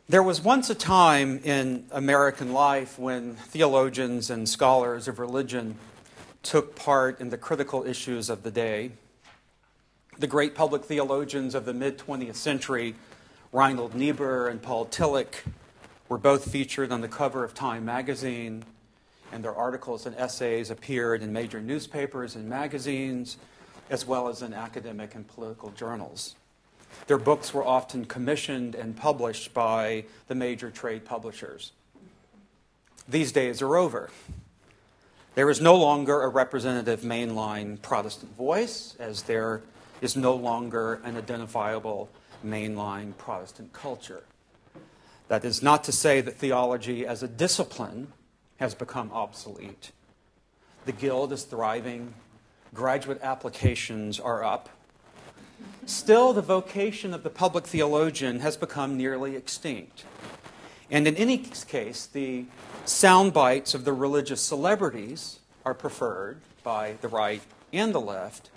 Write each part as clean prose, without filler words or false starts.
There was once a time in American life when theologians and scholars of religion took part in the critical issues of the day. The great public theologians of the mid-20th century, Reinhold Niebuhr and Paul Tillich, were both featured on the cover of Time magazine, and their articles and essays appeared in major newspapers and magazines, as well as in academic and political journals. Their books were often commissioned and published by the major trade publishers. These days are over. There is no longer a representative mainline Protestant voice, as there is no longer an identifiable mainline Protestant culture. That is not to say that theology as a discipline has become obsolete. The Guild is thriving, graduate applications are up. Still, the vocation of the public theologian has become nearly extinct. And in any case, the sound bites of the religious celebrities are preferred by the right and the left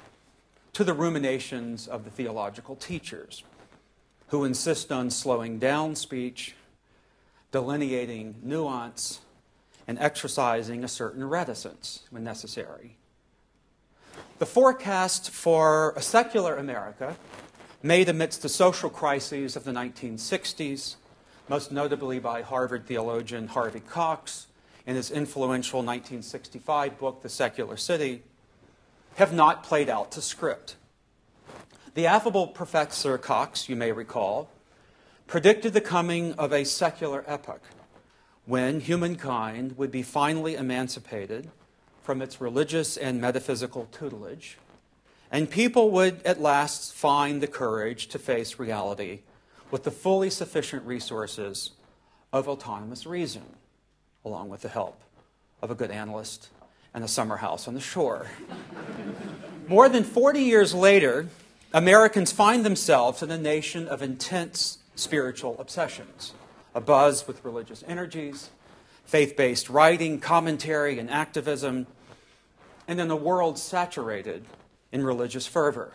to the ruminations of the theological teachers, who insist on slowing down speech, delineating nuance, and exercising a certain reticence when necessary. The forecast for a secular America, made amidst the social crises of the 1960s, most notably by Harvard theologian Harvey Cox in his influential 1965 book, The Secular City, have not played out to script. The affable Professor Cox, you may recall, predicted the coming of a secular epoch when humankind would be finally emancipated from its religious and metaphysical tutelage, and people would at last find the courage to face reality with the fully sufficient resources of autonomous reason, along with the help of a good analyst and a summer house on the shore. More than 40 years later, Americans find themselves in a nation of intense spiritual obsessions, abuzz with religious energies, faith-based writing, commentary, and activism, and in a world saturated in religious fervor.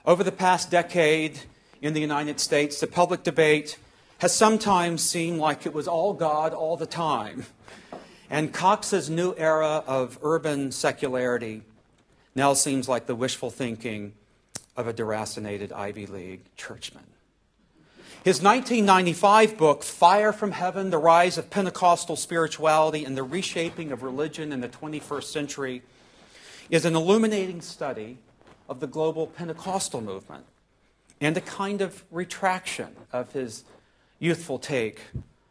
Over the past decade in the United States, the public debate has sometimes seemed like it was all God all the time. And Cox's new era of urban secularity now seems like the wishful thinking of a deracinated Ivy League churchman. His 1995 book, Fire from Heaven, The Rise of Pentecostal Spirituality and the Reshaping of Religion in the 21st Century, is an illuminating study of the global Pentecostal movement and a kind of retraction of his youthful take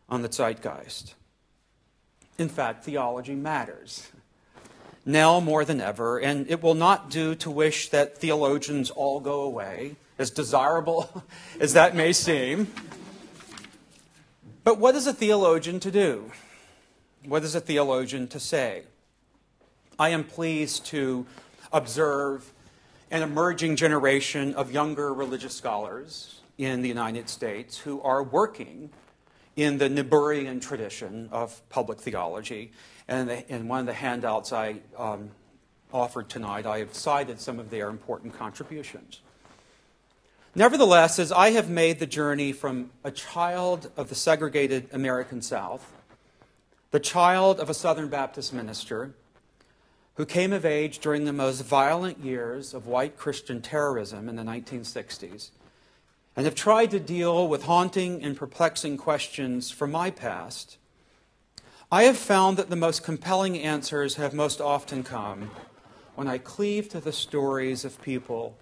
on the zeitgeist. In fact, theology matters, now more than ever, and it will not do to wish that theologians all go away, as desirable as that may seem. But what is a theologian to do? What is a theologian to say? I am pleased to observe an emerging generation of younger religious scholars in the United States who are working in the Niebuhrian tradition of public theology. And in one of the handouts I offered tonight, I have cited some of their important contributions. Nevertheless, as I have made the journey from a child of the segregated American South, the child of a Southern Baptist minister who came of age during the most violent years of white Christian terrorism in the 1960s, and have tried to deal with haunting and perplexing questions from my past, I have found that the most compelling answers have most often come when I cleave to the stories of people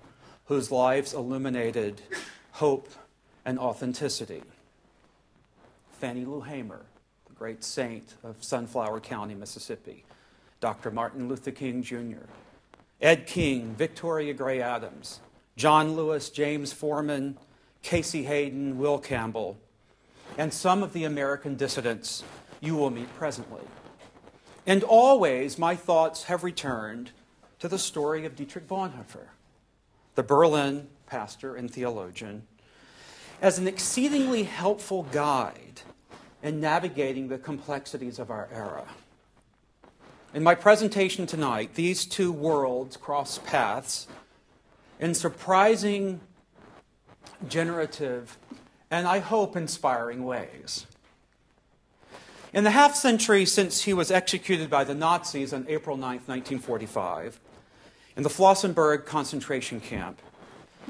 whose lives illuminated hope and authenticity. Fannie Lou Hamer, the great saint of Sunflower County, Mississippi. Dr. Martin Luther King Jr., Ed King, Victoria Gray Adams, John Lewis, James Foreman, Casey Hayden, Will Campbell, and some of the American dissidents you will meet presently. And always my thoughts have returned to the story of Dietrich Bonhoeffer, the Berlin pastor and theologian, as an exceedingly helpful guide in navigating the complexities of our era. In my presentation tonight, these two worlds cross paths in surprising, generative, and I hope inspiring ways. In the half-century since he was executed by the Nazis on April 9, 1945, in the Flossenburg concentration camp,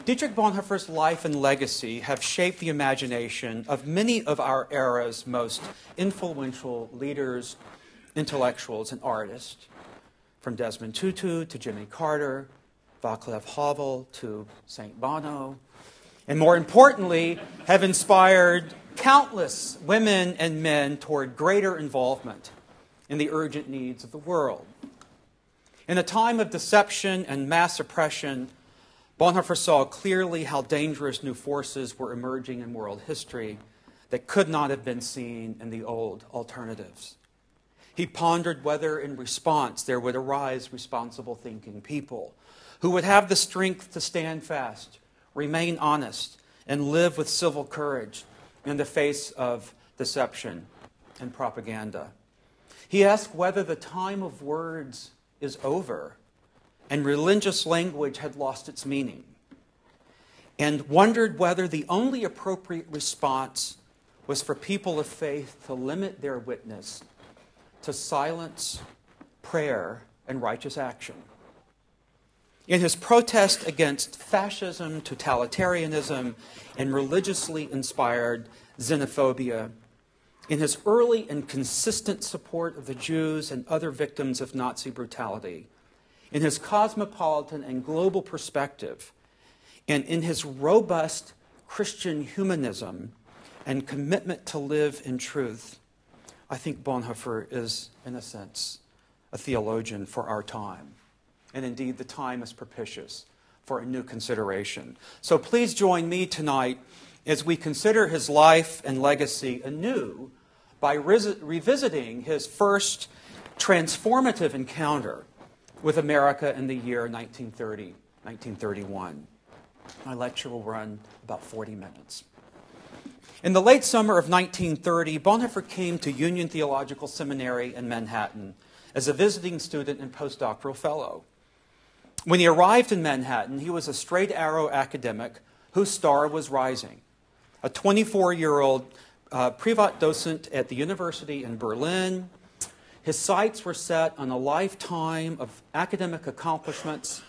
Dietrich Bonhoeffer's life and legacy have shaped the imagination of many of our era's most influential leaders, intellectuals, and artists, from Desmond Tutu to Jimmy Carter, Václav Havel to St. Bono, and more importantly, have inspired countless women and men toward greater involvement in the urgent needs of the world. In a time of deception and mass oppression, Bonhoeffer saw clearly how dangerous new forces were emerging in world history that could not have been seen in the old alternatives. He pondered whether in response there would arise responsible thinking people who would have the strength to stand fast, remain honest, and live with civil courage in the face of deception and propaganda. He asked whether the time of words is over and religious language had lost its meaning, and wondered whether the only appropriate response was for people of faith to limit their witness to silence, prayer, and righteous action. In his protest against fascism, totalitarianism, and religiously inspired xenophobia, in his early and consistent support of the Jews and other victims of Nazi brutality, in his cosmopolitan and global perspective, and in his robust Christian humanism and commitment to live in truth, I think Bonhoeffer is, in a sense, a theologian for our time. And indeed, the time is propitious for a new consideration. So please join me tonight as we consider his life and legacy anew by revisiting his first transformative encounter with America in the year 1930, 1931. My lecture will run about 40 minutes. In the late summer of 1930, Bonhoeffer came to Union Theological Seminary in Manhattan as a visiting student and postdoctoral fellow. When he arrived in Manhattan, he was a straight-arrow academic whose star was rising. A 24-year-old privat docent at the university in Berlin, his sights were set on a lifetime of academic accomplishments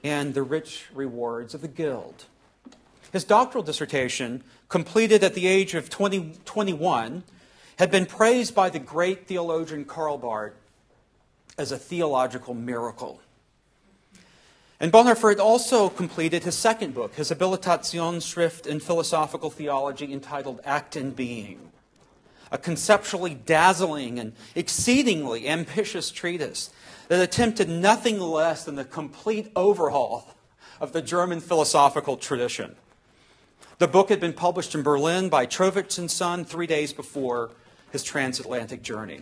and the rich rewards of the Guild. His doctoral dissertation, completed at the age of 21, had been praised by the great theologian Karl Barth as a theological miracle. And Bonhoeffer had also completed his second book, his Habilitationsschrift in philosophical theology, entitled Act and Being, a conceptually dazzling and exceedingly ambitious treatise that attempted nothing less than the complete overhaul of the German philosophical tradition. The book had been published in Berlin by Trovitz and Son 3 days before his transatlantic journey.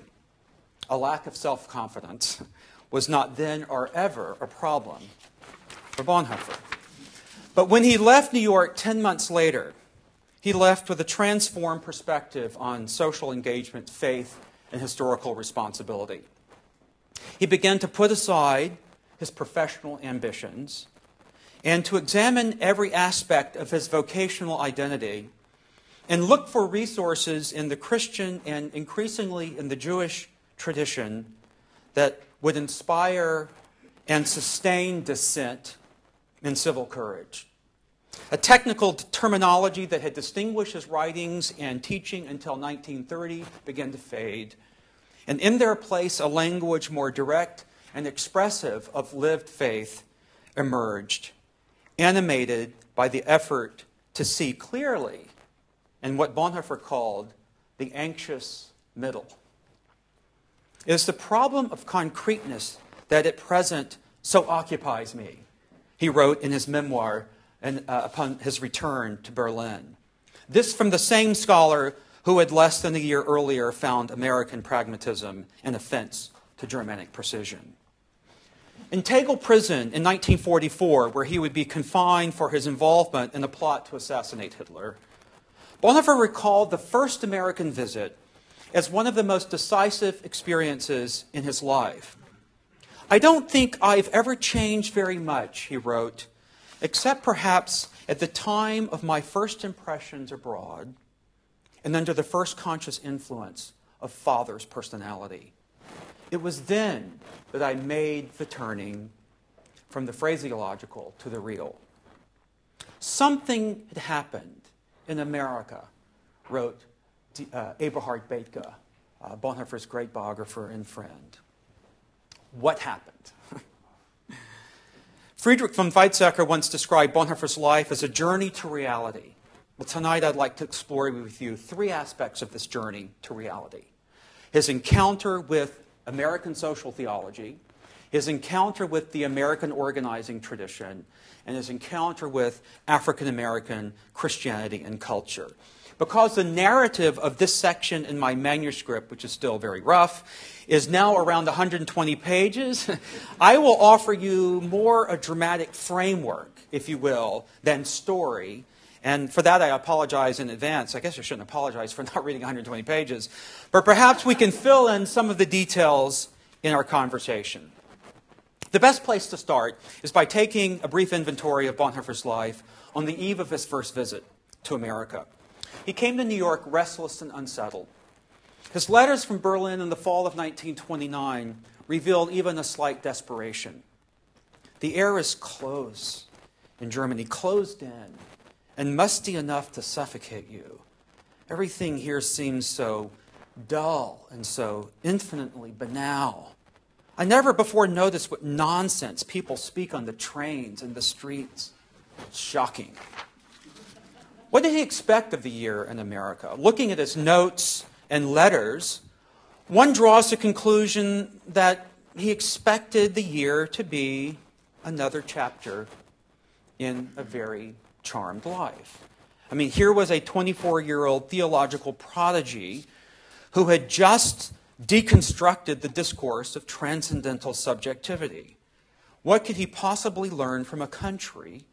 A lack of self-confidence was not then or ever a problem for Bonhoeffer. But when he left New York 10 months later, he left with a transformed perspective on social engagement, faith, and historical responsibility. He began to put aside his professional ambitions and to examine every aspect of his vocational identity and look for resources in the Christian and increasingly in the Jewish tradition that would inspire and sustain dissent and civil courage. A technical terminology that had distinguished his writings and teaching until 1930 began to fade, and in their place a language more direct and expressive of lived faith emerged, animated by the effort to see clearly in what Bonhoeffer called the anxious middle. It is the problem of concreteness that at present so occupies me, he wrote in his memoir upon his return to Berlin. This from the same scholar who had less than a year earlier found American pragmatism an offense to Germanic precision. In Tegel prison in 1944, where he would be confined for his involvement in a plot to assassinate Hitler, Bonhoeffer recalled the first American visit as one of the most decisive experiences in his life. I don't think I've ever changed very much, he wrote, except perhaps at the time of my first impressions abroad and under the first conscious influence of Father's personality. It was then that I made the turning from the phraseological to the real. Something had happened in America, wrote Eberhard Bethge, Bonhoeffer's great biographer and friend. What happened? Friedrich von Weizsäcker once described Bonhoeffer's life as a journey to reality. But tonight I'd like to explore with you three aspects of this journey to reality. His encounter with American social theology, his encounter with the American organizing tradition, and his encounter with African American Christianity and culture. Because the narrative of this section in my manuscript, which is still very rough, is now around 120 pages, I will offer you more a dramatic framework, if you will, than story. And for that, I apologize in advance. I guess I shouldn't apologize for not reading 120 pages. But perhaps we can fill in some of the details in our conversation. The best place to start is by taking a brief inventory of Bonhoeffer's life on the eve of his first visit to America. He came to New York restless and unsettled. His letters from Berlin in the fall of 1929 revealed even a slight desperation. The air is close in Germany, closed in, and musty enough to suffocate you. Everything here seems so dull and so infinitely banal. I never before noticed what nonsense people speak on the trains and the streets. It's shocking. What did he expect of the year in America? Looking at his notes and letters, one draws the conclusion that he expected the year to be another chapter in a very charmed life. I mean, here was a 24-year-old theological prodigy who had just deconstructed the discourse of transcendental subjectivity. What could he possibly learn from a country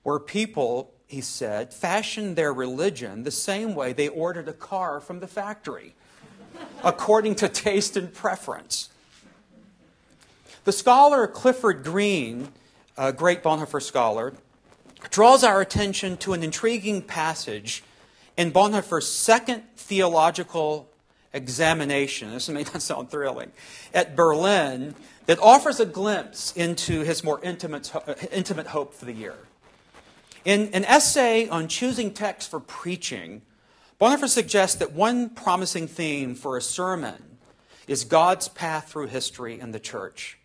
where people, he said, fashioned their religion the same way they ordered a car from the factory, according to taste and preference? The scholar Clifford Green, a great Bonhoeffer scholar, draws our attention to an intriguing passage in Bonhoeffer's second theological examination, this may not sound thrilling, at Berlin, that offers a glimpse into his more intimate hope for the year. In an essay on choosing texts for preaching, Bonhoeffer suggests that one promising theme for a sermon is God's path through history and the church.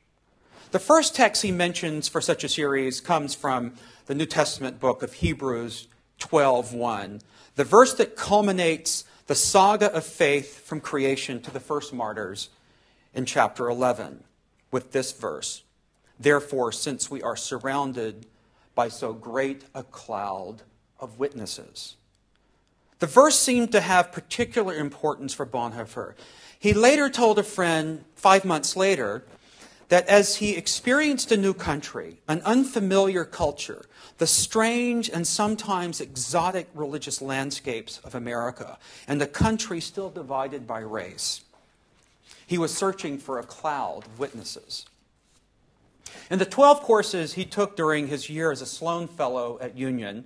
The first text he mentions for such a series comes from the New Testament book of Hebrews 12:1, the verse that culminates the saga of faith from creation to the first martyrs in chapter 11, with this verse: "Therefore, since we are surrounded by so great a cloud of witnesses." The verse seemed to have particular importance for Bonhoeffer. He later told a friend 5 months later that as he experienced a new country, an unfamiliar culture, the strange and sometimes exotic religious landscapes of America, and a country still divided by race, he was searching for a cloud of witnesses. In the 12 courses he took during his year as a Sloan Fellow at Union,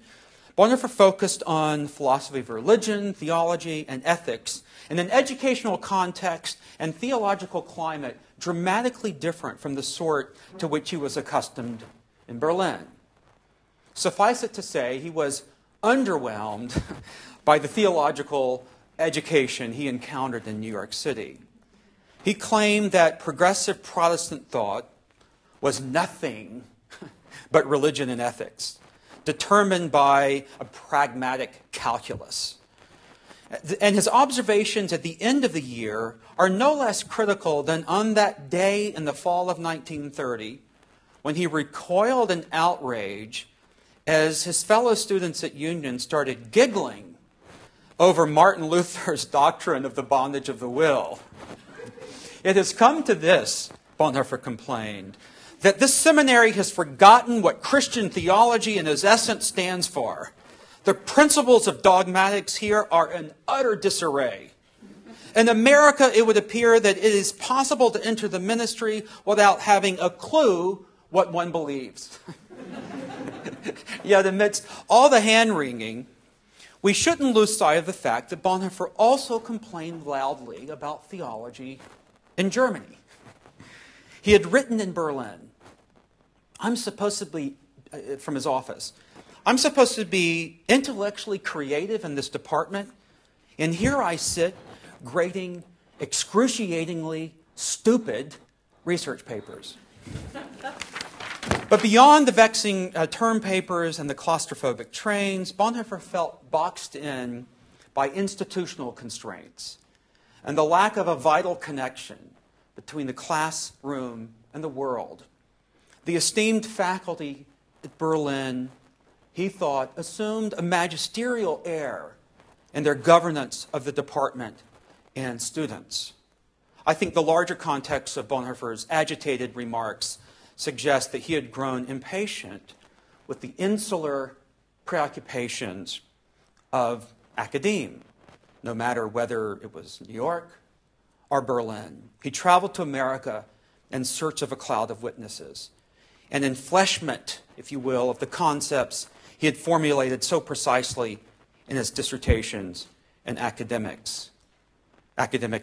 Bonhoeffer focused on philosophy of religion, theology, and ethics in an educational context and theological climate dramatically different from the sort to which he was accustomed in Berlin. Suffice it to say, he was underwhelmed by the theological education he encountered in New York City. He claimed that progressive Protestant thought was nothing but religion and ethics, determined by a pragmatic calculus. And his observations at the end of the year are no less critical than on that day in the fall of 1930, when he recoiled in outrage as his fellow students at Union started giggling over Martin Luther's doctrine of the bondage of the will. It has come to this, Bonhoeffer complained, that this seminary has forgotten what Christian theology in its essence stands for. The principles of dogmatics here are in utter disarray. In America, it would appear that it is possible to enter the ministry without having a clue what one believes. Yet amidst all the hand-wringing, we shouldn't lose sight of the fact that Bonhoeffer also complained loudly about theology in Germany. He had written in Berlin, from his office, I'm supposed to be intellectually creative in this department, and here I sit grading excruciatingly stupid research papers. But beyond the vexing term papers and the claustrophobic trains, Bonhoeffer felt boxed in by institutional constraints and the lack of a vital connection between the classroom and the world. The esteemed faculty at Berlin, he thought, assumed a magisterial air in their governance of the department and students. I think the larger context of Bonhoeffer's agitated remarks suggests that he had grown impatient with the insular preoccupations of academe, no matter whether it was New York or Berlin. He traveled to America in search of a cloud of witnesses, an enfleshment, if you will, of the concepts he had formulated so precisely in his dissertations and academic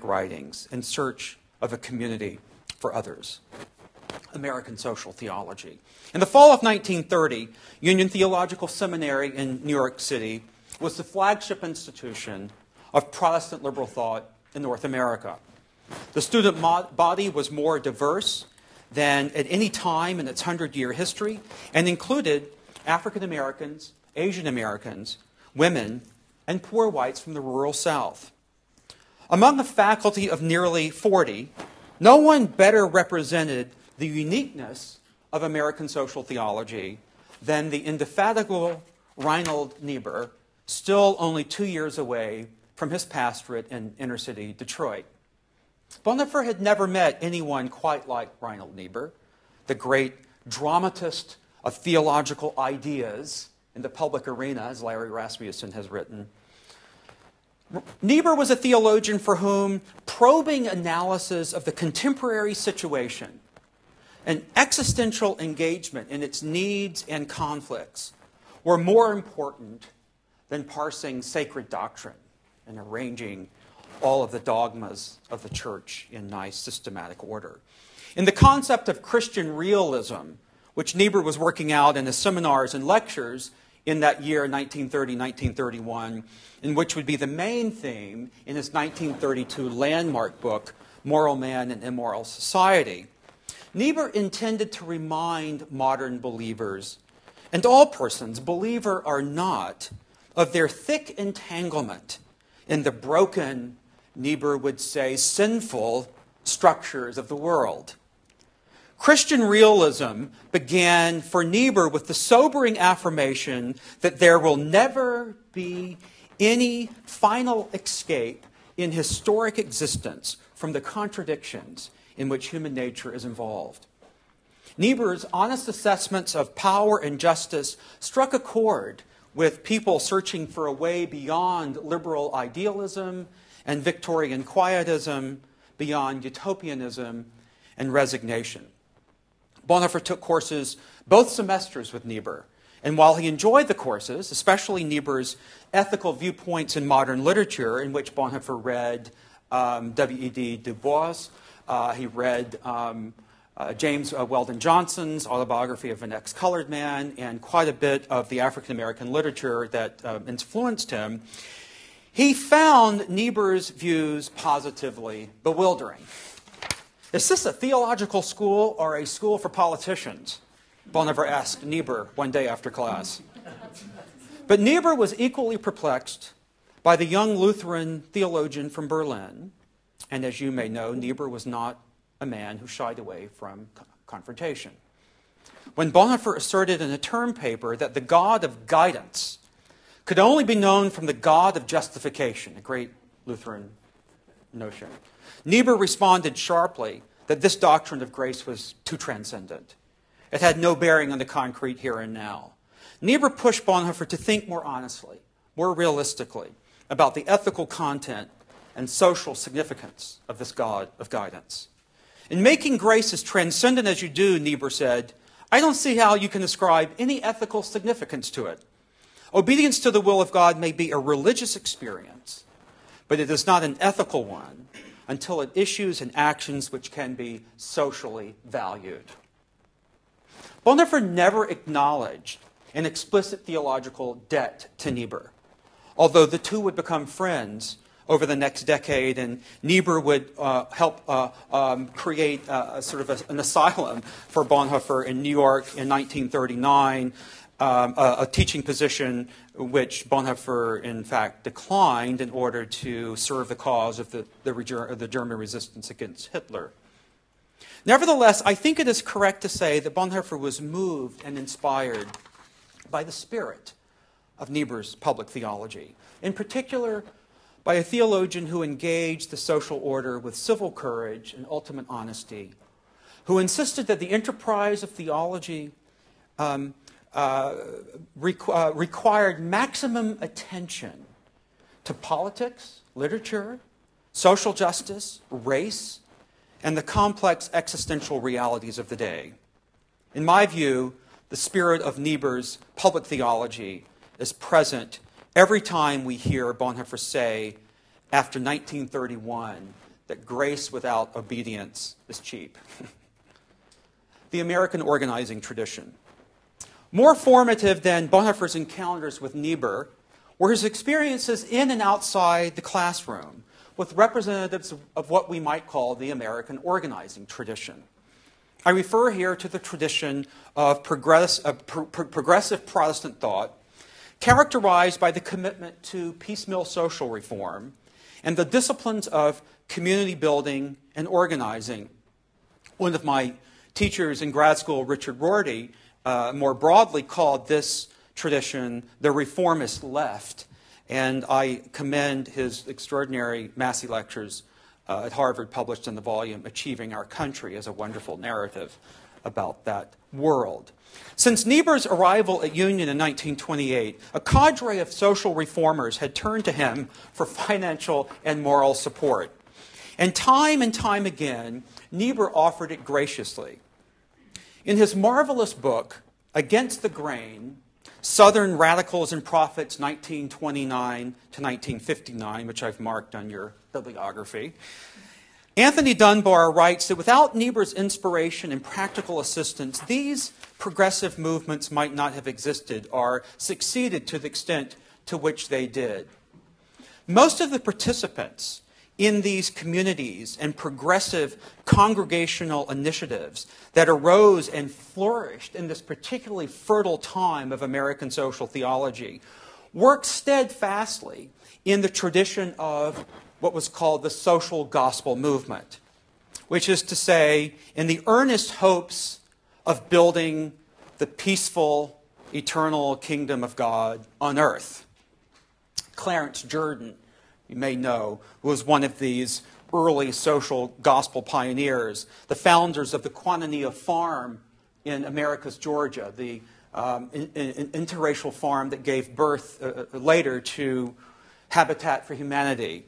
writings, in search of a community for others. American social theology. In the fall of 1930, Union Theological Seminary in New York City was the flagship institution of Protestant liberal thought in North America. The student body was more diverse than at any time in its 100-year history and included African Americans, Asian Americans, women, and poor whites from the rural South. Among a faculty of nearly 40, no one better represented the uniqueness of American social theology than the indefatigable Reinhold Niebuhr, still only 2 years away from his pastorate in inner-city Detroit. Bonhoeffer had never met anyone quite like Reinhold Niebuhr, the great dramatist of theological ideas in the public arena, as Larry Rasmussen has written. Niebuhr was a theologian for whom probing analysis of the contemporary situation, an existential engagement in its needs and conflicts, were more important than parsing sacred doctrine and arranging all of the dogmas of the church in nice systematic order. In the concept of Christian realism, which Niebuhr was working out in his seminars and lectures in that year, 1930-1931, and which would be the main theme in his 1932 landmark book, Moral Man and Immoral Society, Niebuhr intended to remind modern believers, and all persons, believer or not, of their thick entanglement in the broken, Niebuhr would say, sinful structures of the world. Christian realism began for Niebuhr with the sobering affirmation that there will never be any final escape in historic existence from the contradictions in which human nature is involved. Niebuhr's honest assessments of power and justice struck a chord with people searching for a way beyond liberal idealism and Victorian quietism, beyond utopianism and resignation. Bonhoeffer took courses both semesters with Niebuhr, and while he enjoyed the courses, especially Niebuhr's ethical viewpoints in modern literature, in which Bonhoeffer read W.E.B. Du Bois, he read James Weldon Johnson's autobiography of an ex-colored man, and quite a bit of the African-American literature that influenced him, he found Niebuhr's views positively bewildering. Is this a theological school or a school for politicians? Bonhoeffer asked Niebuhr one day after class. But Niebuhr was equally perplexed by the young Lutheran theologian from Berlin. And as you may know, Niebuhr was not a man who shied away from confrontation. When Bonhoeffer asserted in a term paper that the God of guidance could only be known from the God of justification, a great Lutheran notion, Niebuhr responded sharply that this doctrine of grace was too transcendent. It had no bearing on the concrete here and now. Niebuhr pushed Bonhoeffer to think more honestly, more realistically, about the ethical content and social significance of this God of guidance. In making grace as transcendent as you do, Niebuhr said, I don't see how you can ascribe any ethical significance to it. Obedience to the will of God may be a religious experience, but it is not an ethical one until it issues in actions which can be socially valued. Bonhoeffer never acknowledged an explicit theological debt to Niebuhr, although the two would become friends over the next decade, and Niebuhr would help create an asylum for Bonhoeffer in New York in 1939, a teaching position which Bonhoeffer, in fact, declined in order to serve the cause of the German resistance against Hitler. Nevertheless, I think it is correct to say that Bonhoeffer was moved and inspired by the spirit of Niebuhr's public theology, in particular by a theologian who engaged the social order with civil courage and ultimate honesty, who insisted that the enterprise of theology required maximum attention to politics, literature, social justice, race, and the complex existential realities of the day. In my view, the spirit of Niebuhr's public theology is present every time we hear Bonhoeffer say, after 1931, that grace without obedience is cheap. The American organizing tradition. More formative than Bonhoeffer's encounters with Niebuhr were his experiences in and outside the classroom with representatives of what we might call the American organizing tradition. I refer here to the tradition of progressive Protestant thought, characterized by the commitment to piecemeal social reform and the disciplines of community building and organizing. One of my teachers in grad school, Richard Rorty, more broadly called this tradition the reformist left, and I commend his extraordinary Massey lectures at Harvard, published in the volume Achieving Our Country, as a wonderful narrative about that world. Since Niebuhr's arrival at Union in 1928, a cadre of social reformers had turned to him for financial and moral support. And time again, Niebuhr offered it graciously. In his marvelous book, Against the Grain, Southern Radicals and Prophets, 1929 to 1959, which I've marked on your bibliography, Anthony Dunbar writes that without Niebuhr's inspiration and practical assistance, these progressive movements might not have existed or succeeded to the extent to which they did. Most of the participants in these communities and progressive congregational initiatives that arose and flourished in this particularly fertile time of American social theology worked steadfastly in the tradition of what was called the social gospel movement, which is to say, in the earnest hopes of building the peaceful, eternal kingdom of God on earth. Clarence Jordan, you may know, was one of these early social gospel pioneers, the founders of the Quinonea Farm in Americus, Georgia, the interracial farm that gave birth later to Habitat for Humanity.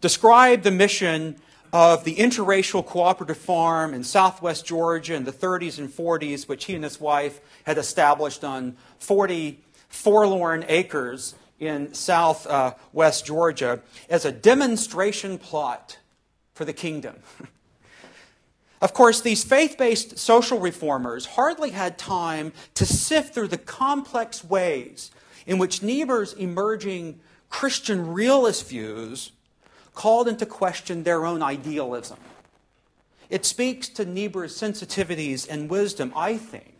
Described the mission of the interracial cooperative farm in southwest Georgia in the 30s and 40s, which he and his wife had established on 40 forlorn acres in southwest Georgia, as a demonstration plot for the kingdom. Of course, these faith-based social reformers hardly had time to sift through the complex ways in which Niebuhr's emerging Christian realist views called into question their own idealism. It speaks to Niebuhr's sensitivities and wisdom, I think,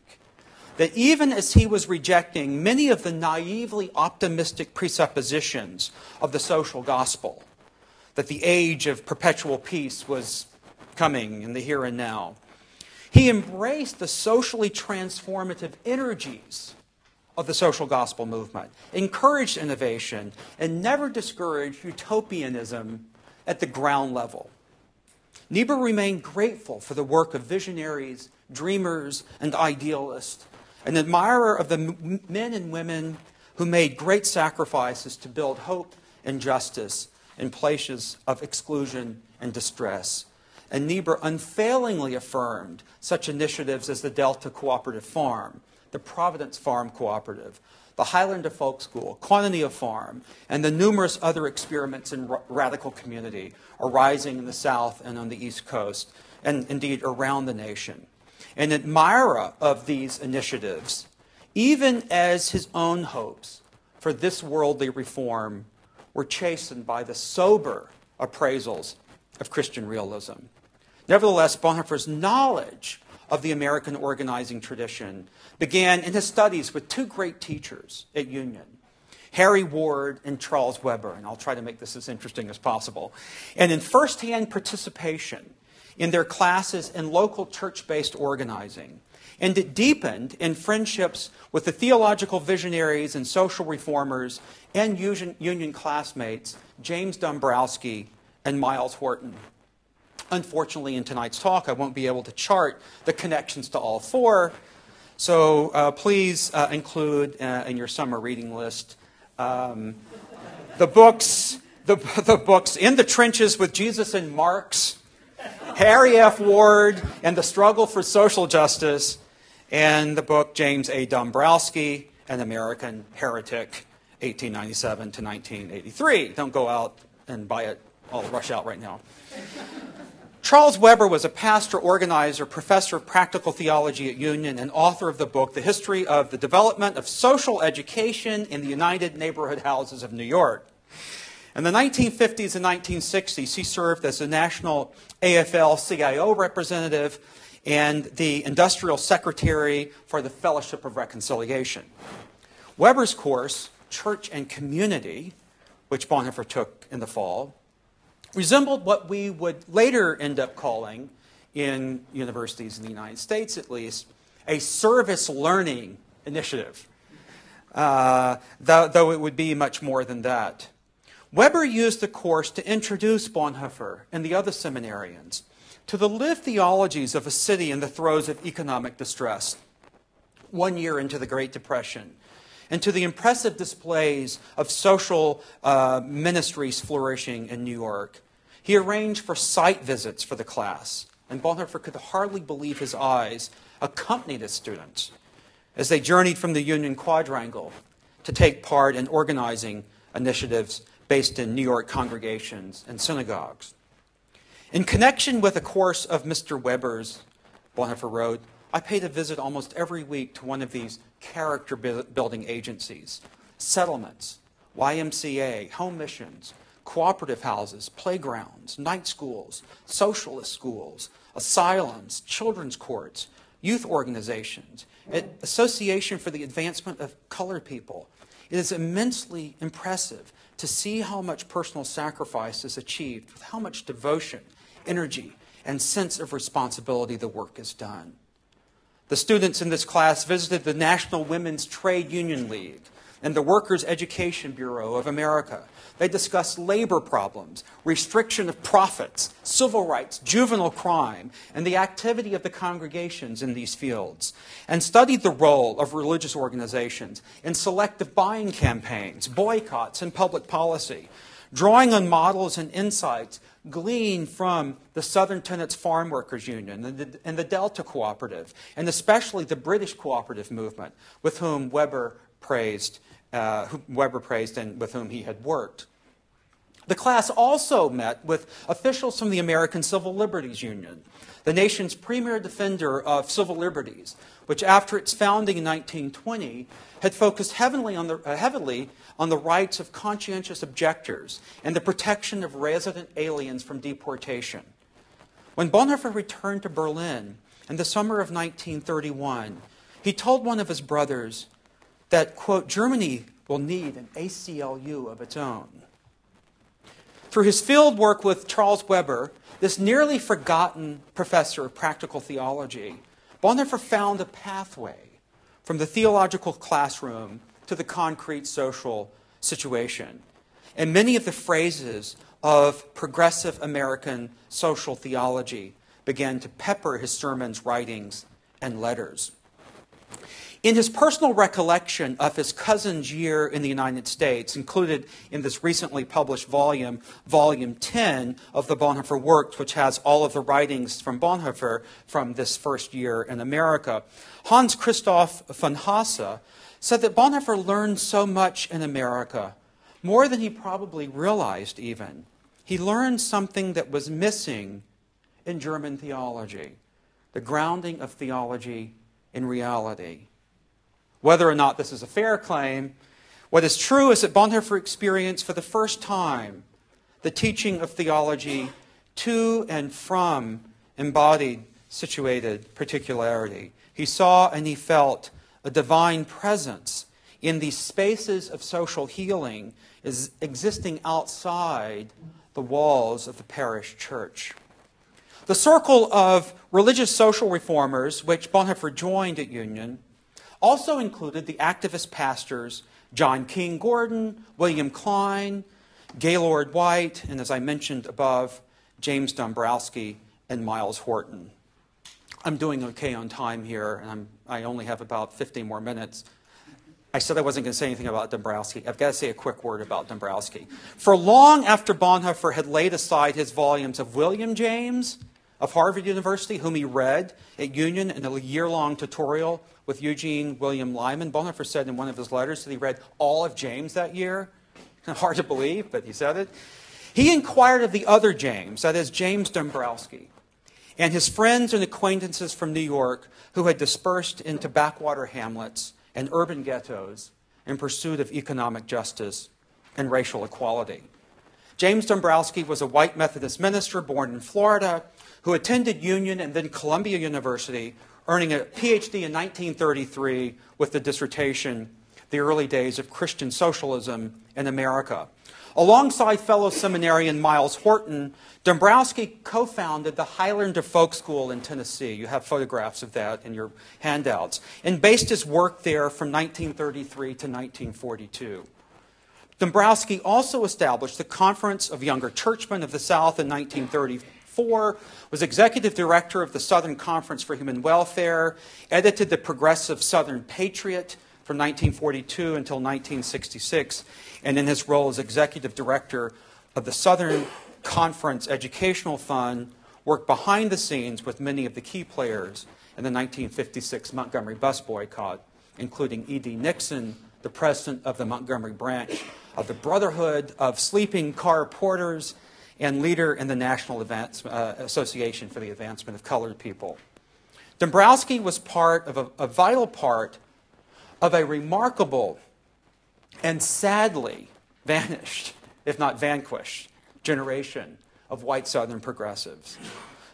that even as he was rejecting many of the naively optimistic presuppositions of the social gospel, that the age of perpetual peace was coming in the here and now, he embraced the socially transformative energies of the social gospel movement, encouraged innovation, and never discouraged utopianism at the ground level. Niebuhr remained grateful for the work of visionaries, dreamers, and idealists, an admirer of the men and women who made great sacrifices to build hope and justice in places of exclusion and distress, and Niebuhr unfailingly affirmed such initiatives as the Delta Cooperative Farm, the Providence Farm Cooperative, the Highlander Folk School, Koinonia Farm, and the numerous other experiments in radical community arising in the South and on the East Coast, and indeed around the nation. An admirer of these initiatives, even as his own hopes for this worldly reform were chastened by the sober appraisals of Christian realism. Nevertheless, Bonhoeffer's knowledge of the American organizing tradition began in his studies with two great teachers at Union, Harry Ward and Charles Weber, and I'll try to make this as interesting as possible, and in firsthand participation in their classes in local church-based organizing. And it deepened in friendships with the theological visionaries and social reformers and Union classmates James Dombrowski and Miles Horton. Unfortunately, in tonight's talk, I won't be able to chart the connections to all four, so please include in your summer reading list the books In the Trenches with Jesus and Marx, Harry F. Ward and the Struggle for Social Justice, and the book James A. Dombrowski, An American Heretic, 1897 to 1983. Don't go out and buy it. I'll rush out right now. Charles Weber was a pastor, organizer, professor of practical theology at Union, and author of the book, The History of the Development of Social Education in the United Neighborhood Houses of New York. In the 1950s and 1960s, he served as the national AFL-CIO representative and the industrial secretary for the Fellowship of Reconciliation. Weber's course, Church and Community, which Bonhoeffer took in the fall, resembled what we would later end up calling, in universities in the United States at least, a service learning initiative, though it would be much more than that. Weber used the course to introduce Bonhoeffer and the other seminarians to the lived theologies of a city in the throes of economic distress, 1 year into the Great Depression, and to the impressive displays of social ministries flourishing in New York. He arranged for site visits for the class, and Bonhoeffer could hardly believe his eyes, accompanied his students as they journeyed from the Union Quadrangle to take part in organizing initiatives based in New York congregations and synagogues. In connection with a course of Mr. Weber's, Bonhoeffer wrote, I paid a visit almost every week to one of these character-building agencies, settlements, YMCA, home missions, cooperative houses, playgrounds, night schools, socialist schools, asylums, children's courts, youth organizations, an association for the advancement of colored people. It is immensely impressive to see how much personal sacrifice is achieved, with how much devotion, energy, and sense of responsibility the work is done. The students in this class visited the National Women's Trade Union League and the Workers' Education Bureau of America. They discussed labor problems, restriction of profits, civil rights, juvenile crime, and the activity of the congregations in these fields, and studied the role of religious organizations in selective buying campaigns, boycotts, and public policy, drawing on models and insights gleaned from the Southern Tenants Farm Workers Union and the Delta Cooperative, and especially the British cooperative movement, with whom Weber praised and with whom he had worked. The class also met with officials from the American Civil Liberties Union, the nation's premier defender of civil liberties, which after its founding in 1920 had focused heavily on the rights of conscientious objectors and the protection of resident aliens from deportation. When Bonhoeffer returned to Berlin in the summer of 1931, he told one of his brothers that, quote, Germany will need an ACLU of its own. Through his field work with Charles Weber, this nearly forgotten professor of practical theology, Bonhoeffer found a pathway from the theological classroom to the concrete social situation. And many of the phrases of progressive American social theology began to pepper his sermons, writings, and letters. In his personal recollection of his cousin's year in the United States, included in this recently published volume, Volume 10 of the Bonhoeffer Works, which has all of the writings from Bonhoeffer from this first year in America, Hans Christoph von Hasse said that Bonhoeffer learned so much in America, more than he probably realized even. He learned something that was missing in German theology, the grounding of theology in reality. Whether or not this is a fair claim, what is true is that Bonhoeffer experienced for the first time the teaching of theology to and from embodied, situated particularity. He saw and he felt a divine presence in these spaces of social healing is existing outside the walls of the parish church. The circle of religious social reformers, which Bonhoeffer joined at Union, also included the activist pastors John King Gordon, William Klein, Gaylord White, and as I mentioned above, James Dombrowski and Miles Horton. I'm doing okay on time here, and I only have about 15 more minutes. I said I wasn't going to say anything about Dombrowski. I've got to say a quick word about Dombrowski. For long after Bonhoeffer had laid aside his volumes of William James of Harvard University, whom he read at Union in a year-long tutorial with Eugene William Lyman, Bonhoeffer said in one of his letters that he read all of James that year. Hard to believe, but he said it. He inquired of the other James, that is James Dombrowski, and his friends and acquaintances from New York who had dispersed into backwater hamlets and urban ghettos in pursuit of economic justice and racial equality. James Dombrowski was a white Methodist minister born in Florida who attended Union and then Columbia University, earning a PhD in 1933 with the dissertation, The Early Days of Christian Socialism in America. Alongside fellow seminarian Miles Horton, Dombrowski co-founded the Highlander Folk School in Tennessee. You have photographs of that in your handouts, and based his work there from 1933 to 1942. Dombrowski also established the Conference of Younger Churchmen of the South in 1934, was executive director of the Southern Conference for Human Welfare, edited the Progressive Southern Patriot from 1942 until 1966, and in his role as executive director of the Southern Conference Educational Fund, worked behind the scenes with many of the key players in the 1956 Montgomery bus boycott, including E.D. Nixon, the president of the Montgomery branch of the Brotherhood of Sleeping Car Porters, and leader in the National Association for the Advancement of Colored People. Dombrowski was part of a vital part of a remarkable and sadly vanished, if not vanquished, generation of white Southern progressives,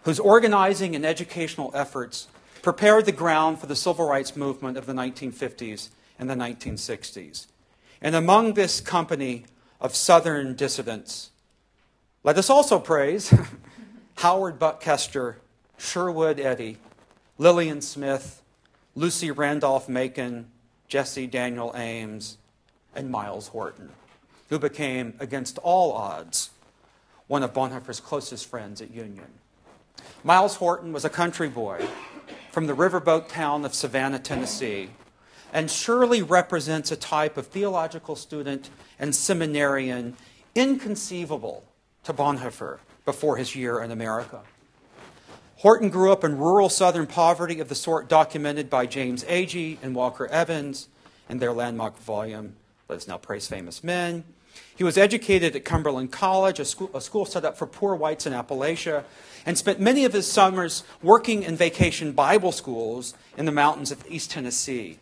whose organizing and educational efforts prepared the ground for the civil rights movement of the 1950s and the 1960s. And among this company of Southern dissidents, let us also praise Howard Buck Kester, Sherwood Eddy, Lillian Smith, Lucy Randolph-Macon, Jesse Daniel Ames, and Miles Horton, who became, against all odds, one of Bonhoeffer's closest friends at Union. Miles Horton was a country boy from the riverboat town of Savannah, Tennessee, and surely represents a type of theological student and seminarian inconceivable to Bonhoeffer before his year in America. Horton grew up in rural Southern poverty of the sort documented by James Agee and Walker Evans in their landmark volume, Let Us Now Praise Famous Men. He was educated at Cumberland College, a school set up for poor whites in Appalachia, and spent many of his summers working in vacation Bible schools in the mountains of East Tennessee.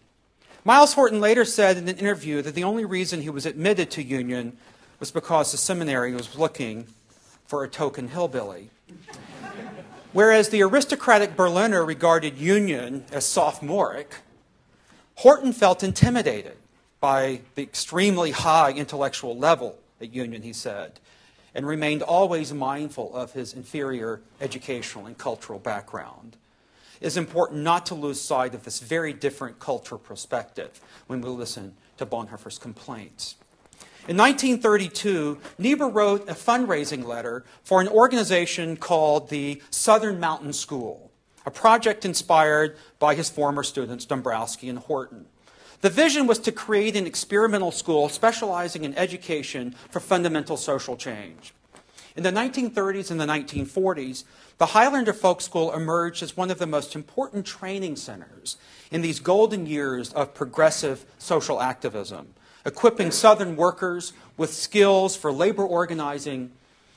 Miles Horton later said in an interview that the only reason he was admitted to Union was because the seminary was looking for a token hillbilly. Whereas the aristocratic Berliner regarded Union as sophomoric, Horton felt intimidated by the extremely high intellectual level at Union, he said, and remained always mindful of his inferior educational and cultural background. It is important not to lose sight of this very different cultural perspective when we listen to Bonhoeffer's complaints. In 1932, Niebuhr wrote a fundraising letter for an organization called the Southern Mountain School. a project inspired by his former students Dombrowski and Horton. The vision was to create an experimental school specializing in education for fundamental social change. In the 1930s and the 1940s, the Highlander Folk School emerged as one of the most important training centers in these golden years of progressive social activism, equipping Southern workers with skills for labor organizing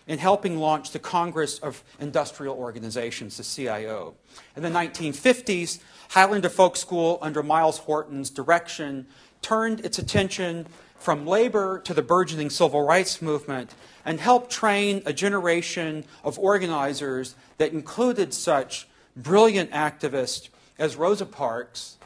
and helping launch the Congress of Industrial Organizations, the CIO. In the 1950s, Highlander Folk School, under Miles Horton's direction, turned its attention from labor to the burgeoning civil rights movement and helped train a generation of organizers that included such brilliant activists as Rosa Parks,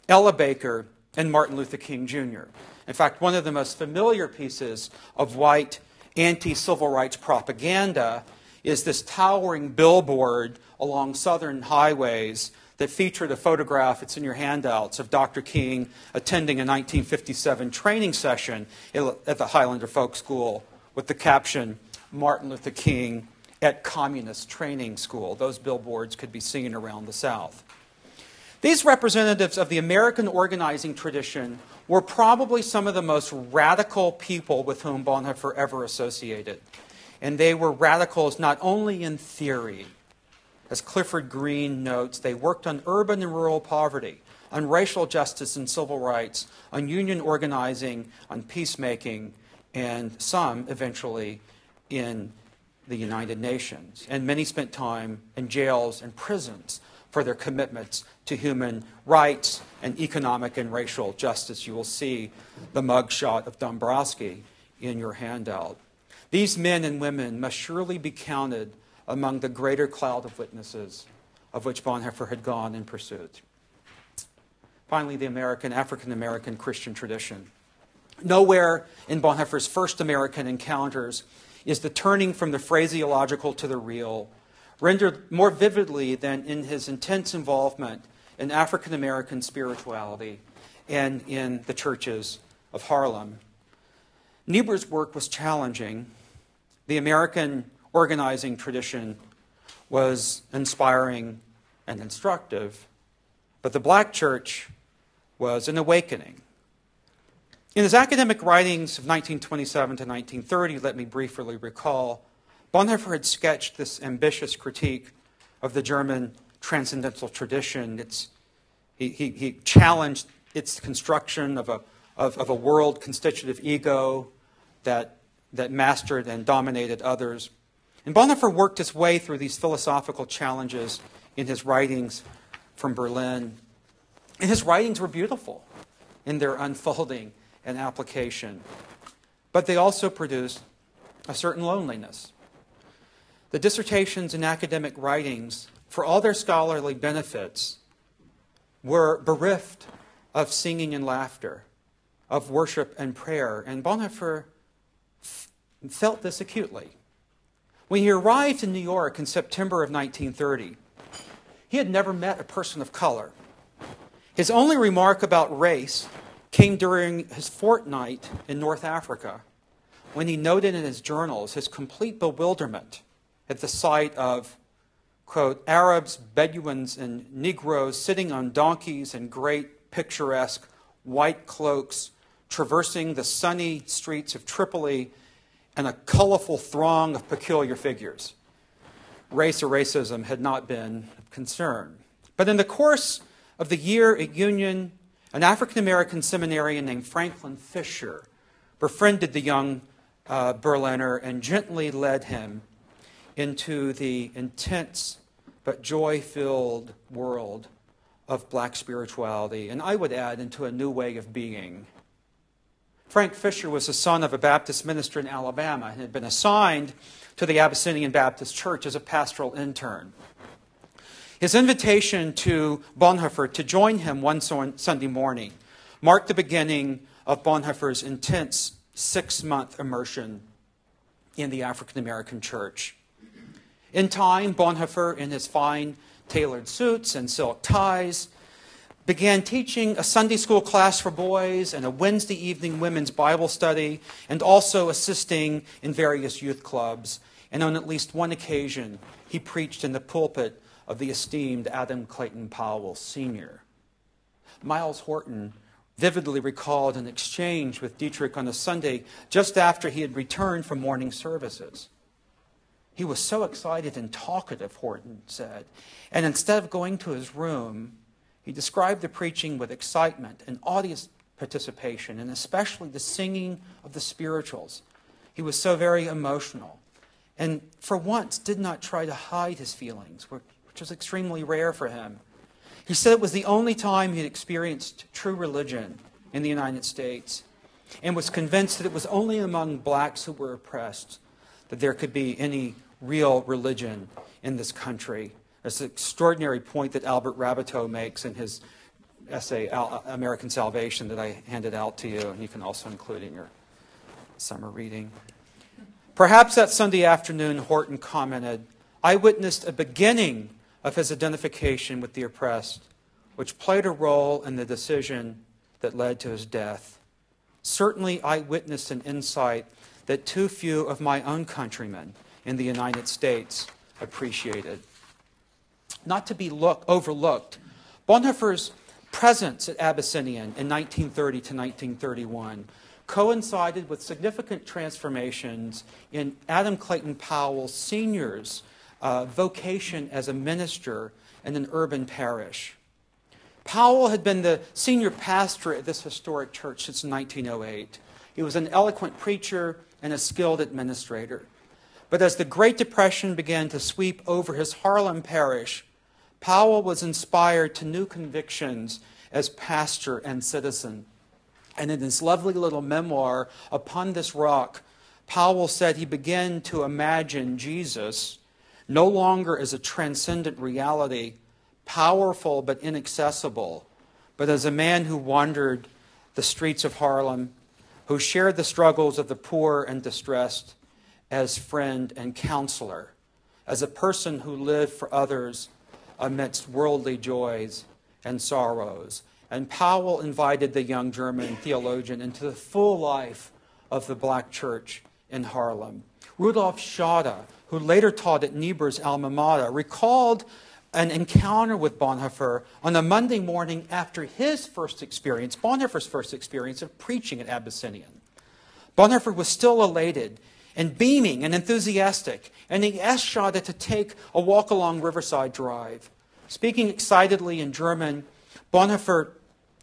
Ella Baker, and Martin Luther King Jr. In fact, one of the most familiar pieces of white anti-civil rights propaganda is this towering billboard along southern highways that featured a photograph, it's in your handouts, of Dr. King attending a 1957 training session at the Highlander Folk School with the caption, "Martin Luther King at Communist Training School." Those billboards could be seen around the South. These representatives of the American organizing tradition were probably some of the most radical people with whom Bonhoeffer ever associated. And they were radicals not only in theory. As Clifford Green notes, they worked on urban and rural poverty, on racial justice and civil rights, on union organizing, on peacemaking, and some eventually in the United Nations. And many spent time in jails and prisons for their commitments to human rights and economic and racial justice. You will see the mugshot of Dombrowski in your handout. These men and women must surely be counted among the greater cloud of witnesses of which Bonhoeffer had gone in pursuit. Finally, the African-American Christian tradition. Nowhere in Bonhoeffer's first American encounters is the turning from the phraseological to the real rendered more vividly than in his intense involvement in African-American spirituality and in the churches of Harlem. Niebuhr's work was challenging. The American organizing tradition was inspiring and instructive, but the black church was an awakening. In his academic writings of 1927 to 1930, let me briefly recall, Bonhoeffer had sketched this ambitious critique of the German transcendental tradition. He challenged its construction of a world constitutive ego that mastered and dominated others. And Bonhoeffer worked his way through these philosophical challenges in his writings from Berlin. And his writings were beautiful in their unfolding and application. But they also produced a certain loneliness. The dissertations and academic writings, for all their scholarly benefits, were bereft of singing and laughter, of worship and prayer. And Bonhoeffer felt this acutely. When he arrived in New York in September of 1930, he had never met a person of color. His only remark about race came during his fortnight in North Africa, when he noted in his journals his complete bewilderment at the sight of, quote, Arabs, Bedouins, and Negroes sitting on donkeys in great picturesque white cloaks, traversing the sunny streets of Tripoli and a colorful throng of peculiar figures. Race or racism had not been of concern. But in the course of the year at Union, an African-American seminarian named Franklin Fisher befriended the young Berliner and gently led him into the intense but joy-filled world of black spirituality, and I would add, into a new way of being. Frank Fisher was the son of a Baptist minister in Alabama and had been assigned to the Abyssinian Baptist Church as a pastoral intern. His invitation to Bonhoeffer to join him one Sunday morning marked the beginning of Bonhoeffer's intense 6-month immersion in the African-American church. In time, Bonhoeffer, in his fine tailored suits and silk ties, began teaching a Sunday school class for boys and a Wednesday evening women's Bible study, and also assisting in various youth clubs. And on at least one occasion, he preached in the pulpit of the esteemed Adam Clayton Powell, Sr. Miles Horton vividly recalled an exchange with Dietrich on a Sunday just after he had returned from morning services. He was so excited and talkative, Horton said, and instead of going to his room, he described the preaching with excitement and audience participation, and especially the singing of the spirituals. He was so very emotional, and for once did not try to hide his feelings, which was extremely rare for him. He said it was the only time he had experienced true religion in the United States, and was convinced that it was only among blacks who were oppressed that there could be any real religion in this country. It's an extraordinary point that Albert Raboteau makes in his essay, American Salvation, that I handed out to you, and you can also include in your summer reading. Perhaps that Sunday afternoon, Horton commented, I witnessed a beginning of his identification with the oppressed, which played a role in the decision that led to his death. Certainly, I witnessed an insight that too few of my own countrymen in the United States appreciated. Not to be overlooked, Bonhoeffer's presence at Abyssinian in 1930 to 1931 coincided with significant transformations in Adam Clayton Powell Sr.'s vocation as a minister in an urban parish. Powell had been the senior pastor at this historic church since 1908. He was an eloquent preacher and a skilled administrator. But as the Great Depression began to sweep over his Harlem parish, Powell was inspired to new convictions as pastor and citizen. And in his lovely little memoir, Upon This Rock, Powell said he began to imagine Jesus no longer as a transcendent reality, powerful but inaccessible, but as a man who wandered the streets of Harlem, who shared the struggles of the poor and distressed as friend and counselor, as a person who lived for others amidst worldly joys and sorrows. And Powell invited the young German theologian into the full life of the black church in Harlem. Rudolf Schade, who later taught at Niebuhr's alma mater, recalled an encounter with Bonhoeffer on a Monday morning after his first experience, Bonhoeffer's first experience of preaching at Abyssinian. Bonhoeffer was still elated and beaming and enthusiastic, and he asked Schade to take a walk along Riverside Drive. Speaking excitedly in German, Bonhoeffer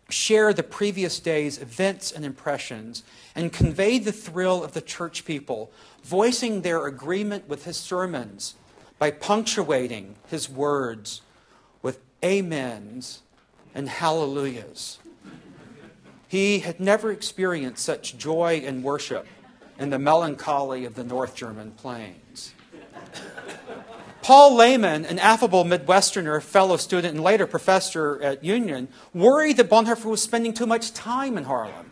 shared the previous day's events and impressions and conveyed the thrill of the church people, voicing their agreement with his sermons by punctuating his words with amens and hallelujahs. He had never experienced such joy and worship in the melancholy of the North German plains. Paul Lehman, an affable Midwesterner, fellow student, and later professor at Union, worried that Bonhoeffer was spending too much time in Harlem.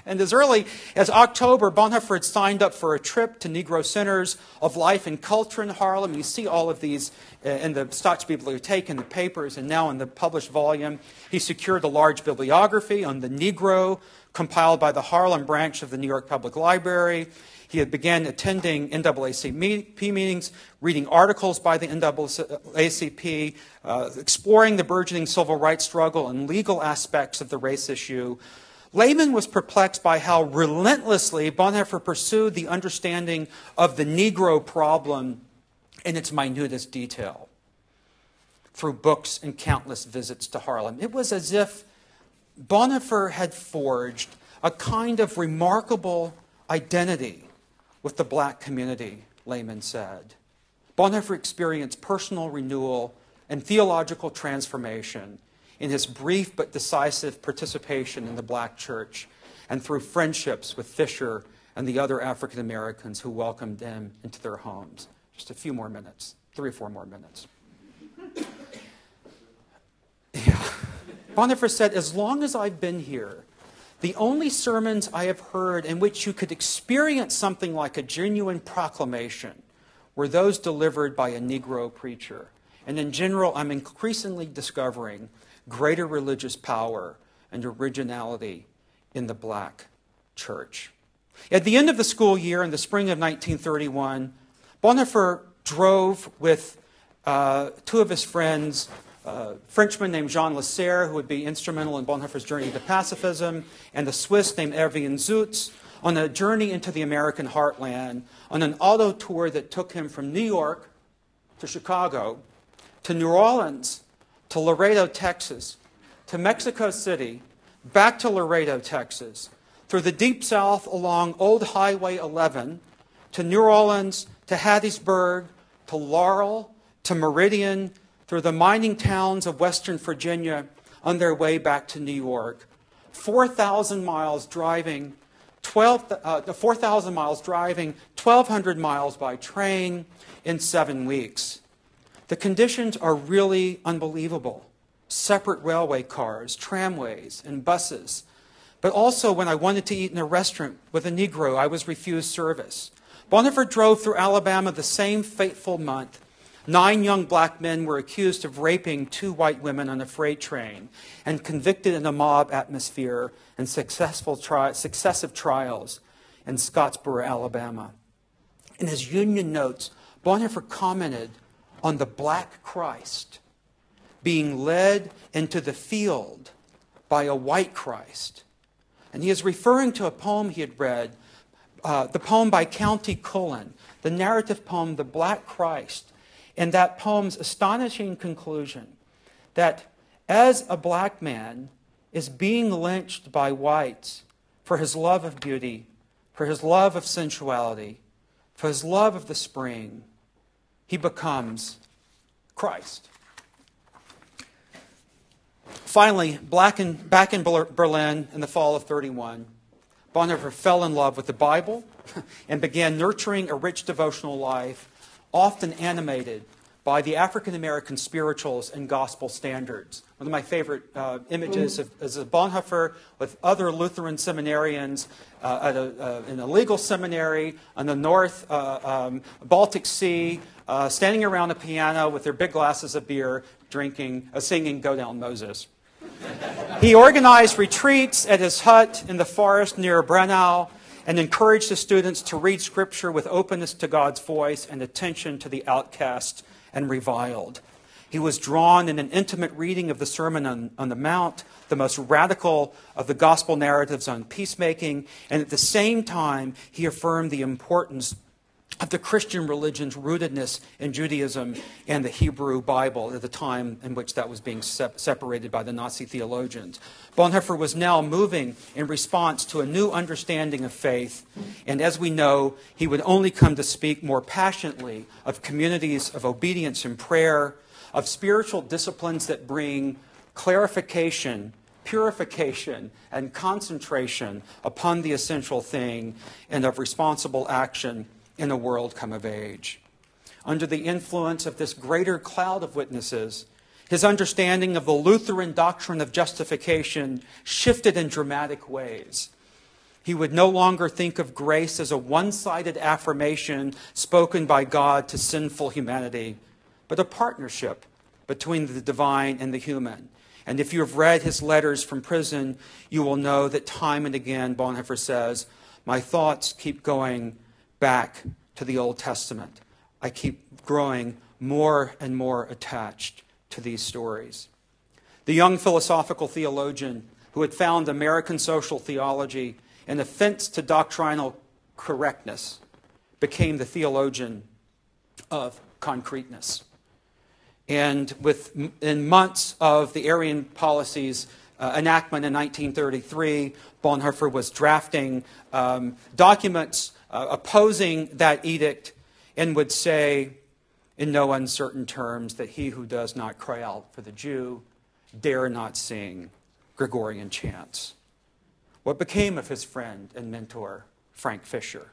And as early as October, Bonhoeffer had signed up for a trip to Negro Centers of Life and Culture in Harlem. You see all of these in the Staatsbibliothek, in the papers, and now in the published volume. He secured a large bibliography on the Negro, compiled by the Harlem branch of the New York Public Library. He had began attending NAACP meetings, reading articles by the NAACP, exploring the burgeoning civil rights struggle and legal aspects of the race issue. Lehman was perplexed by how relentlessly Bonhoeffer pursued the understanding of the Negro problem in its minutest detail through books and countless visits to Harlem. It was as if Bonhoeffer had forged a kind of remarkable identity with the black community, Lehman said. Bonhoeffer experienced personal renewal and theological transformation in his brief but decisive participation in the black church and through friendships with Fisher and the other African Americans who welcomed him into their homes. Just a few more minutes, 3 or 4 more minutes. Yeah. Bonhoeffer said, as long as I've been here, the only sermons I have heard in which you could experience something like a genuine proclamation were those delivered by a Negro preacher. And in general, I'm increasingly discovering greater religious power and originality in the black church. At the end of the school year, in the spring of 1931, Bonhoeffer drove with two of his friends, a Frenchman named Jean Lasserre, who would be instrumental in Bonhoeffer's journey to pacifism, and a Swiss named Hervé Zutz, on a journey into the American heartland, on an auto tour that took him from New York to Chicago, to New Orleans, to Laredo, Texas, to Mexico City, back to Laredo, Texas, through the Deep South along Old Highway 11, to New Orleans, to Hattiesburg, to Laurel, to Meridian, through the mining towns of Western Virginia on their way back to New York. 4,000 miles driving, 1,200 miles by train in 7 weeks. The conditions are really unbelievable. Separate railway cars, tramways, and buses. But also, when I wanted to eat in a restaurant with a Negro, I was refused service. Bonhoeffer drove through Alabama the same fateful month. 9 young black men were accused of raping 2 white women on a freight train and convicted in a mob atmosphere and successive trials in Scottsboro, Alabama. In his Union notes, Bonhoeffer commented on the black Christ being led into the field by a white Christ. And he is referring to a poem he had read, the poem by County Cullen, the narrative poem, The Black Christ, and that poem's astonishing conclusion that as a black man is being lynched by whites for his love of beauty, for his love of sensuality, for his love of the spring, he becomes Christ. Finally, back in Berlin in the fall of '31, Bonhoeffer fell in love with the Bible and began nurturing a rich devotional life, often animated by the African-American spirituals and gospel standards. One of my favorite images is of Bonhoeffer with other Lutheran seminarians in a legal seminary on the North Baltic Sea, standing around a piano with their big glasses of beer, singing Go Down Moses. He organized retreats at his hut in the forest near Brennau and encouraged the students to read Scripture with openness to God's voice and attention to the outcast and reviled. He was drawn in an intimate reading of the Sermon on the Mount, the most radical of the gospel narratives on peacemaking, and at the same time, he affirmed the importance of the Christian religion's rootedness in Judaism and the Hebrew Bible at the time in which that was being separated by the Nazi theologians. Bonhoeffer was now moving in response to a new understanding of faith, and as we know, he would only come to speak more passionately of communities of obedience and prayer, of spiritual disciplines that bring clarification, purification, and concentration upon the essential thing, and of responsible action in a world come of age. Under the influence of this greater cloud of witnesses, his understanding of the Lutheran doctrine of justification shifted in dramatic ways. He would no longer think of grace as a one-sided affirmation spoken by God to sinful humanity, but a partnership between the divine and the human. And if you have read his letters from prison, you will know that time and again Bonhoeffer says, "My thoughts keep going back to the Old Testament. I keep growing more and more attached to these stories." The young philosophical theologian who had found American social theology an offense to doctrinal correctness became the theologian of concreteness. And in months of the Aryan policy's enactment in 1933, Bonhoeffer was drafting documents opposing that edict and would say in no uncertain terms that he who does not cry out for the Jew dare not sing Gregorian chants. What became of his friend and mentor, Frank Fisher?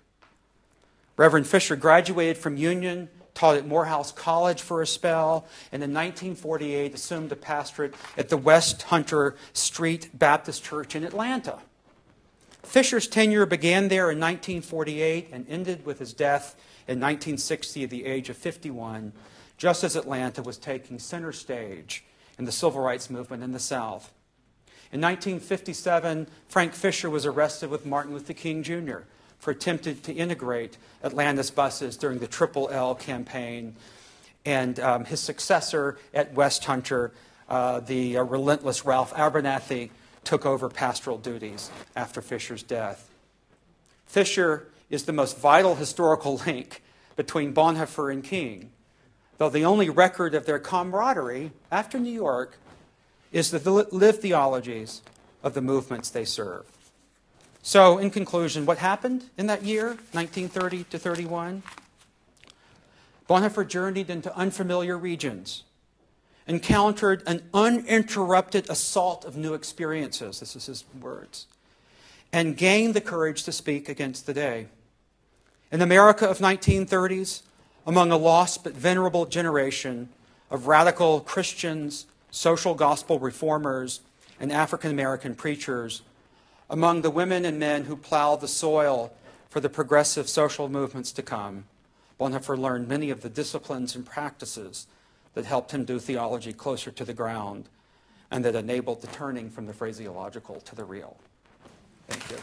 Reverend Fisher graduated from Union, taught at Morehouse College for a spell, and in 1948 assumed a pastorate at the West Hunter Street Baptist Church in Atlanta. Fisher's tenure began there in 1948 and ended with his death in 1960 at the age of 51, just as Atlanta was taking center stage in the civil rights movement in the South. In 1957, Frank Fisher was arrested with Martin Luther King Jr. for attempting to integrate Atlanta's buses during the Triple L campaign. And his successor at West Hunter, the relentless Ralph Abernathy, took over pastoral duties after Fisher's death. Fisher is the most vital historical link between Bonhoeffer and King, though the only record of their camaraderie after New York is the lived theologies of the movements they serve. So, in conclusion, what happened in that year, 1930 to 31? Bonhoeffer journeyed into unfamiliar regions, encountered an uninterrupted assault of new experiences, this is his words, and gained the courage to speak against the day. In America of 1930s, among a lost but venerable generation of radical Christians, social gospel reformers, and African-American preachers, among the women and men who plowed the soil for the progressive social movements to come, Bonhoeffer learned many of the disciplines and practices that helped him do theology closer to the ground and that enabled the turning from the phraseological to the real. Thank you.